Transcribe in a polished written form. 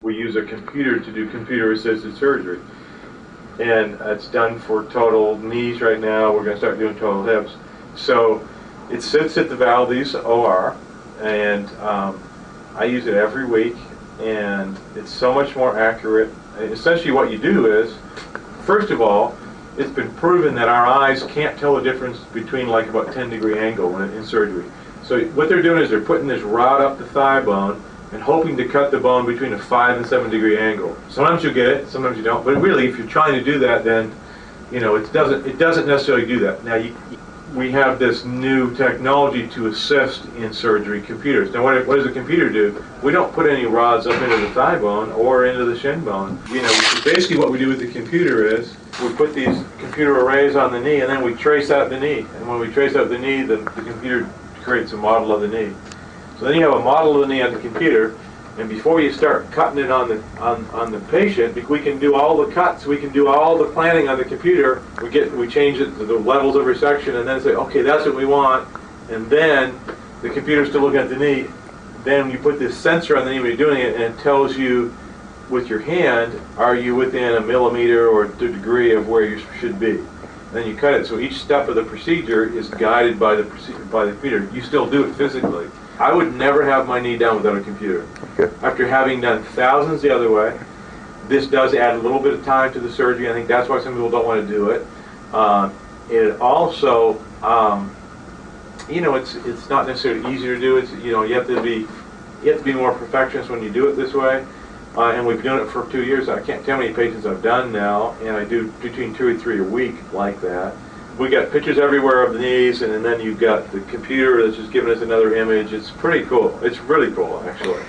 We use a computer to do computer-assisted surgery, and it's done for total knees right now. We're going to start doing total hips. So it sits at the Valdez OR, and I use it every week, and it's so much more accurate. Essentially what you do is, first of all, it's been proven that our eyes can't tell the difference between like about 10-degree angle in surgery. So what they're doing is they're putting this rod up the thigh bone and hoping to cut the bone between a 5 and 7-degree angle. Sometimes you get it, sometimes you don't. But really, if you're trying to do that, then it doesn't necessarily do that. Now we have this new technology to assist in surgery, computers. Now what does a computer do? We don't put any rods up into the thigh bone or into the shin bone. Basically what we do with the computer is we put these computer arrays on the knee, and then we trace out the knee. And when we trace out the knee, the computer creates a model of the knee. So then you have a model of the knee on the computer, and before you start cutting it on the patient, we can do all the cuts, we can do all the planning on the computer. We change it to the levels of resection, and then say, okay, that's what we want. And then the computer's still looking at the knee. Then you put this sensor on the knee when you're doing it, and it tells you with your hand, are you within a millimeter or a degree of where you should be. Then you cut it. So each step of the procedure is guided by the computer. You still do it physically. I would never have my knee down without a computer. Okay. After having done thousands the other way, this does add a little bit of time to the surgery. I think that's why some people don't want to do it. It also, it's not necessarily easier to do. It's you have to be more perfectionist when you do it this way. And we've done it for 2 years. I can't tell how many patients I've done now, and I do between 2 or 3 a week like that. We got pictures everywhere of the knees, and then you've got the computer that's just giving us another image. It's pretty cool. It's really cool, actually.